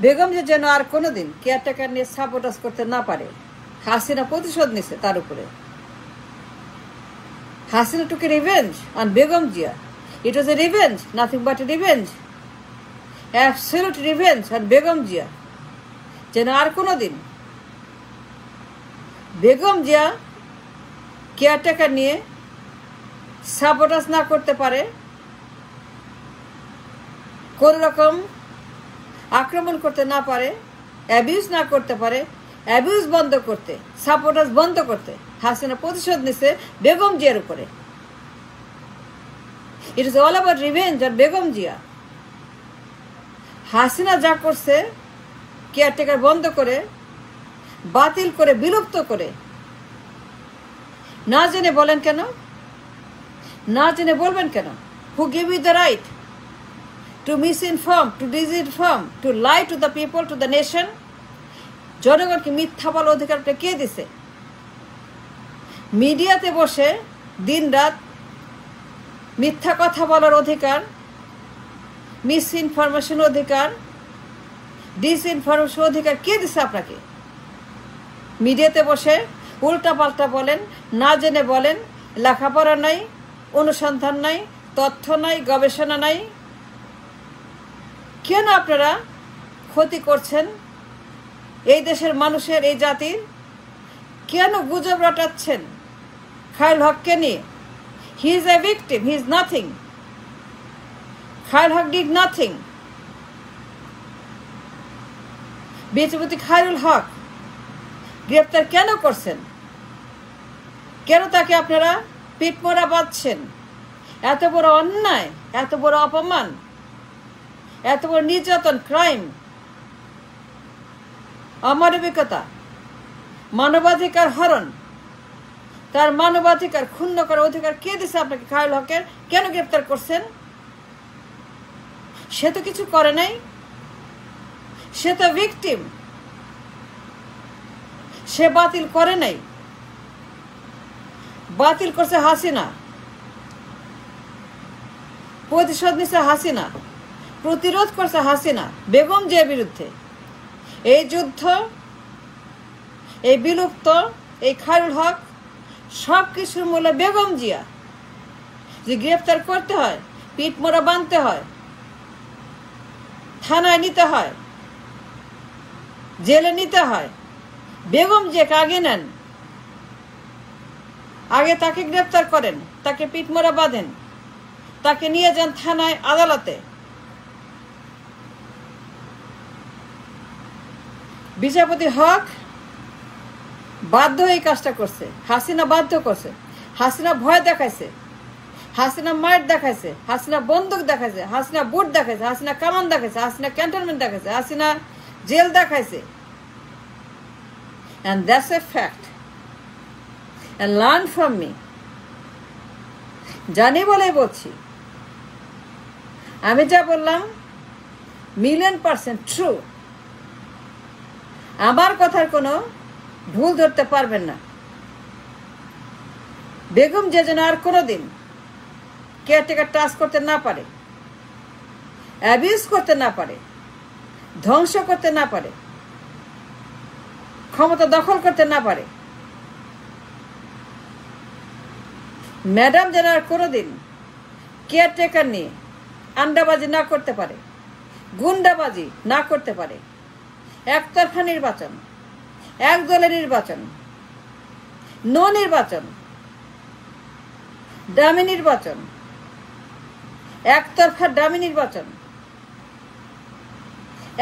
বেগম যে যেন আর কোনোদিন কেয়ারটেকার নিয়ে সাপোর্টাস করতে না পারে। হাসিনা প্রতিশোধ নিছে তার উপরে। Hasina took a revenge on Begum Jia. It was a revenge, nothing but a revenge. Absolute revenge on Begum Jia. যেন আর কোনোদিন বেগম জিয়া কেয়ারটেকার নিয়ে সাপোর্টাস না করতে পারে, কোন রকম আক্রমণ করতে না পারে, অ্যাবিউজ না করতে পারে। অ্যাবিউজ বন্ধ করতে, সাপোর্টাস বন্ধ করতে হাসিনা প্রতিশোধ নিছে বেগম জিয়ার উপরে। It is all about revenge on Begum Zia. Hasina যা করছে কেয়ারটেকার বন্ধ করে, বাতিল করে, বিলুপ্ত করে, না জেনে বলেন কেন? না জেনে বলবেন কেন? Who give you the right to misinform, to disinform, to lie to the people, to the nation? জনগণকে মিথ্যা বলার অধিকারটা কে দিছে? মিডিয়াতে বসে দিন রাত মিথ্যা কথা বলার অধিকার, মিসইনফরমেশন অধিকার, ডিসইনফরমেশন অধিকার কে দিছে আপনাকে? মিডিয়াতে বসে উল্টা পাল্টা বলেন, না জেনে বলেন, লেখাপড়া নাই, অনুসন্ধান নাই, তথ্য নাই, গবেষণা নাই। কেন আপনারা ক্ষতি করছেন এই দেশের মানুষের, এই জাতির? কেন গুজব রটাচ্ছেন খায়রুল হককে নিয়ে? He is a victim, he is nothing. Khairul Haque did nothing. বিচারপতি খায়রুল হক গ্রেপ্তার কেন করছেন? কেন তাকে আপনারা পিঠমোড়া বাঁধছেন? এত বড় অন্যায়, এত বড় অপমান, এত বড় নির্যাতন, ক্রাইম, অমানবিকতা, মানবাধিকার হরণ, তার মানবাধিকার ক্ষুণ্ণ করার অধিকার কে দিছে আপনাকে? খায়রুল হকের কেন গ্রেপ্তার করছেন? সে তো কিছু করে নাই, সে তো ভিকটিম, সে বাতিল করে নাই। বাতিল করছে হাসিনা, প্রতিশোধ নিছে হাসিনা, প্রতিরোধ করছে হাসিনা বেগম জিয়ার বিরুদ্ধে। এই যুদ্ধ, এই বিলুপ্ত, এই খায়রুল হক, সব কিছুর মূল বেগম জিয়া। যে গ্রেফতার করতে হয়, পিঠমোড়া বাঁধতে হয়, থানায় নিতে হয়, জেলে নিতে হয়, বেগম জিয়াকে আগে নেন, আগে তাকে গ্রেফতার করেন, তাকে পিঠমোড়া বাঁধেন, তাকে নিয়ে যান থানায়, আদালতে। বিচারপতি হক বাধ্য হয়ে এই কাজটা করছে, হাসিনা বাধ্য করছে। হাসিনা ভয় দেখাইছে, হাসিনা মাইট দেখাইছে, হাসিনা বন্দুক দেখাইছে, হাসিনা বুট দেখাইছে, হাসিনা কামান দেখাইছে, হাসিনা ক্যান্টনমেন্ট দেখাইছে, হাসিনা জেল দেখাইছে। And that's a fact. And learn from me. জানি বলেই বলছি, আমি যা বললাম 1,000,000% ট্রু। আমার কথার কোনো ভুল ধরতে পারবেন না। বেগম যে যেন আর কোনোদিন কেয়ারটেকার টাচ করতে না পারে, অ্যাবিউজ করতে না পারে, ধ্বংস করতে না পারে, ক্ষমতা দখল করতে না পারে। ম্যাডাম যেন আর কোনোদিন কেয়ারটেকার নিয়ে আন্ডাবাজি না করতে পারে, গুন্ডাবাজি না করতে পারে। একতরফা নির্বাচন, এক দলের নির্বাচন, নো নির্বাচন, ডামি নির্বাচন, একতরফা ডামি নির্বাচন,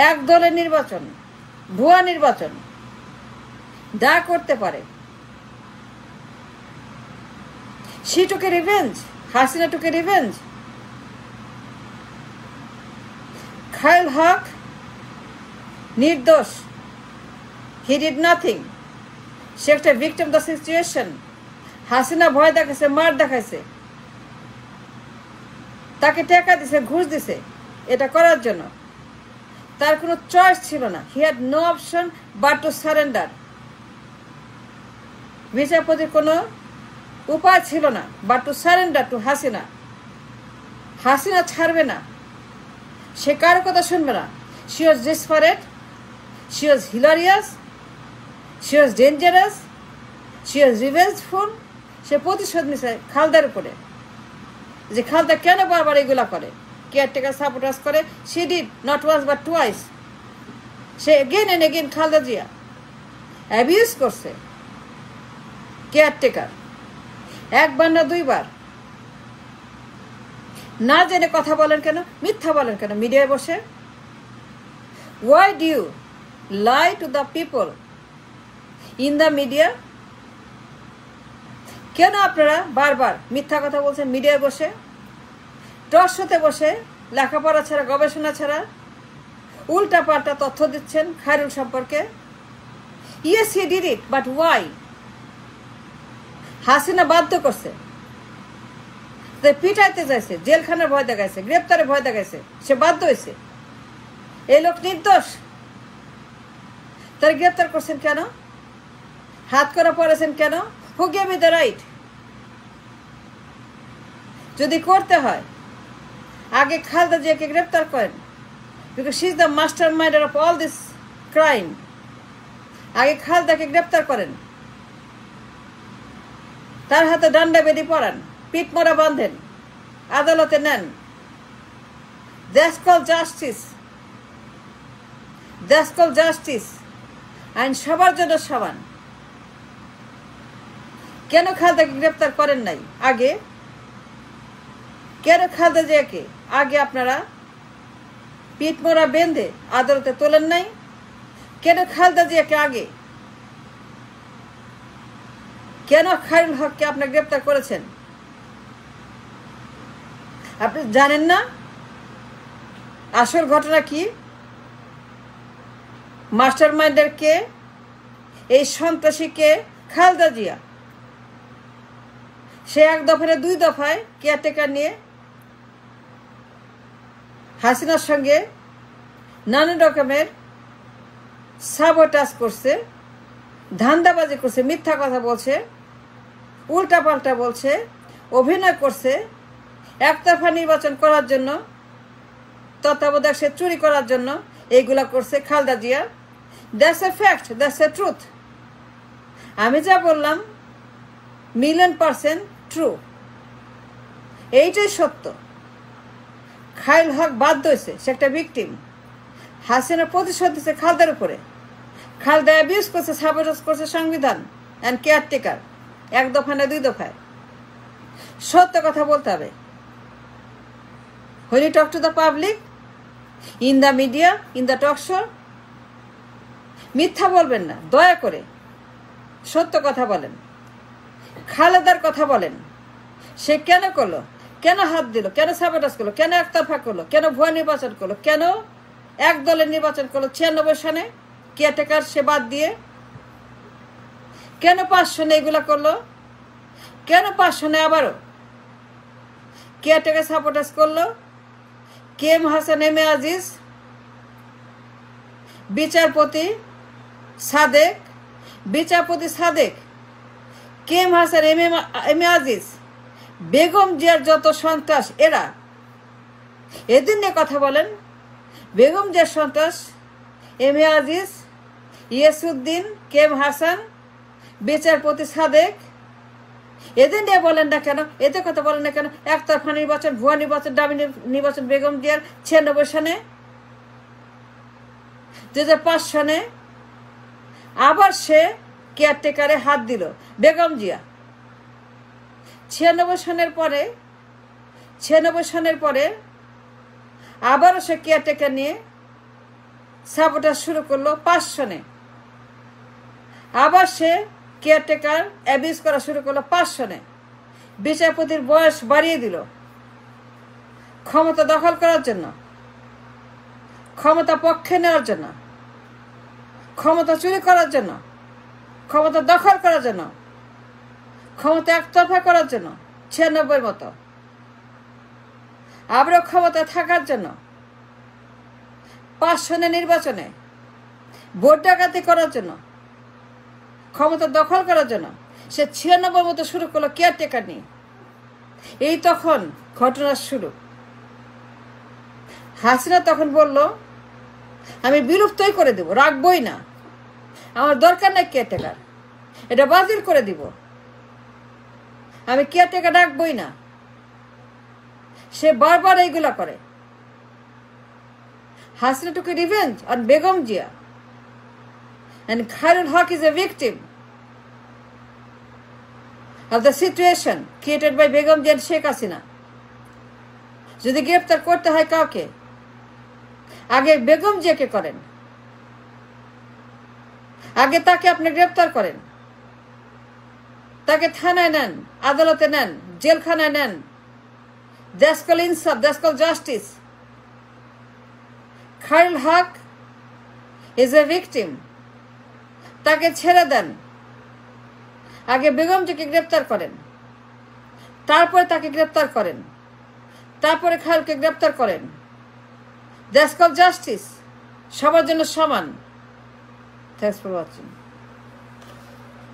এক দলের নির্বাচন, ভুয়া নির্বাচন যা করতে পারে। She took a revenge. Hasina took a revenge. Khairul হক নির্দোষ, he did nothing. সে একটা victim of the situation. Hasina ভয় দেখাইছে, মার দেখাইছে, তাকে টাকা দিছে, ঘুষ দিছে এটা করার জন্য। তার কোনো চয়েস ছিল না, he had no option but to surrender. বিচারপতির কোনো উপায় ছিল না but to surrender to Hasina. Hasina ছাড়বে না, সে কারো কথা শুনবে না, She was desperate. She was hilarious. She was dangerous. She was revengeful. সে প্রতিশোধ নিছে খালদার উপরে, যে খালদা কেন বারবার এগুলা করে, কেয়ারটেকার সাপোর্টার্স করে। she did not once but twice. Say again and again Khaleda Zia abuse করছে কেয়ারটেকার, একবার না দুইবার। না জেনে কথা বলেন কেন, মিথ্যা বলেন কেন মিডিয়ায় বসে? why do you lie to the people in the media? কেন আপনারা বারবার মিথ্যা কথা বলছেন মিডিয়ায় বসে, টক শোতে বসে, লেখাপড়া ছাড়া, গবেষণা ছাড়া উল্টা পাল্টা তথ্য দিচ্ছেন খায়রুল সম্পর্কে? yes he did it, but why? Hasina বাধ্য করছে, পিটাইতে যাইছে, জেলখানার ভয় দেখাইছে, গ্রেপ্তারে ভয় দেখাইছে, সে বাধ্য হয়েছে। এই লোক নির্দোষ, তার গ্রেপ্তার করছেন কেন? হাত করা পড়েছেন কেন? Who gave me the right? যদি করতে হয় আগে খালেদা জিয়াকে গ্রেপ্তার করেন, because she is the master minder of all this crime. আগে খালেদাকে গ্রেপ্তার করেন, তার হাতে ডান্ডা বেদি পড়ান, পিঠ মোড়া বাঁধেন, আদালতে নেন। That's call justice, that's call justice. আইন সবার জন্য সমান। কেন খালেদাকে গ্রেপ্তার করেন নাই আগে? কেন খালেদা জিয়াকে আগে আপনারা পিঠ মোড়া বেঁধে আদালতে তোলেন নাই? কেন খালেদা জিয়াকে আগে, কেন খায়রুল হককে আপনারা গ্রেপ্তার করেছেন? আপনি জানেন না আসল ঘটনা কি? মাস্টার মাইন্ডার কে? এই সন্ত্রাসী কে? খালেদা জিয়া। সে এক দফায় দুই দফায় কেয়ারটেকার নিয়ে হাসিনার সঙ্গে নানা রকমের সাবোটাজ করছে, ধান্দাবাজি করছে, মিথ্যা কথা বলছে, উল্টা পাল্টা বলছে, অভিনয় করছে, একতরফা নির্বাচন করার জন্য, তত্ত্বাবধায়ক সে চুরি করার জন্য এইগুলা করছে Khaleda Zia. That's a fact, that's a truth. আমি যা বললাম $1,000,000% ট্রু, এইটাই সত্য। খায়রুল হক বাধ্য হয়েছে, সে একটা ভিকটিম। হাসিনা প্রতিশোধ দিচ্ছে খালেদার উপরে। খালেদা অ্যাবিউজ করছে, সাবোটাজ করছে সংবিধান অ্যান্ড কেয়ারটেকার, এক দফা না দুই দফায়। সত্য কথা বলতে হবে। when you talk to the public, in the media, in the talk show, মিথ্যা বলবেন না, দয়া করে সত্য কথা বলেন। খালেদার কথা বলেন, সে কেন করলো, কেন হাত দিল, কেন সাবোটাজ করলো, কেন একতরফা করলো, কেন ভুয়া নির্বাচন করলো, কেন এক দলের নির্বাচন করলো 96 সনে কেয়ারটেকার সে বাদ দিয়ে, কেন 5 সনে এগুলা করলো, কেন 5 সনে আবারও কেয়ারটেকার সাপোর্টাজ করলো। KM Hasan, M A Aziz, বিচারপতি Sadek, KM Hasan, M A Aziz, Begum জিয়ার যত সন্ত্রাস, এদের নিয়ে কথা বলেন। বেগম জিয়ার সন্ত্রাস, M A Aziz, ইয়াসউদ্দিন, KM Hasan, বিচারপতি সাদেক, এদের নিয়ে বলেন না কেন? এদের কথা বলেন না কেন? একতরফা নির্বাচন, ভুয়া নির্বাচন, ডামি নির্বাচন বেগম জিয়ার 96 সনে, 2005 সনে আবার সে কেয়ারটেকারে হাত দিল বেগম জিয়া। 96 সনের পরে আবারও সে কেয়ারটেকার নিয়ে সাবোটাজ শুরু করলো 5 সনে। আবার সে কেয়ারটেকার অ্যাবিউজ করা শুরু করলো 5 সনে। বিচারপতির বয়স বাড়িয়ে দিল ক্ষমতা দখল করার জন্য, ক্ষমতা পক্ষে নেওয়ার জন্য, ক্ষমতা চুরি করার জন্য, ক্ষমতা দখল করার জন্য, ক্ষমতা একতরফা করার জন্য 96 মতো। আবারও ক্ষমতা থাকার জন্য 5 সনের নির্বাচনে ভোট ডাকাতি করার জন্য, ক্ষমতা দখল করার জন্য সে 96 মতো শুরু করলো কেয়ারটেকার নিয়ে। এই তখন ঘটনার শুরু। হাসিনা তখন বলল আমি বিলুপ্তই করে দেব, রাখবই না। আমার দরকার নাই কেয়ারটেকার, এটা বাতিল করে দিব। আমি কেয়ারটেকার রাখবই না। সে বারবার এইগুলা করে। Hasina took a revenge on Begum Jia, and Khairul Haq is a victim of the situation created by Begum Jia and Sheikh Hasina. যদি গ্রেফতার করতে হয় কাউকে, আগে বেগম জিয়াকে করেন, আগে তাকে আপনি গ্রেফতার করেন, তাকে থানায় নেন, আদালতে নেন, জেলখানায় নেন। দ্যাটস কল ইনসাফ, that's call justice. Khairul Haque is a victim, তাকে ছেড়ে দেন। আগে বেগম জিকে গ্রেফতার করেন, তারপরে তাকে গ্রেফতার করেন, তারপরে খায়রুলকে গ্রেফতার করেন। দ্যাটস কল জাস্টিস, সবার জন্য সমান। Thanks for watching.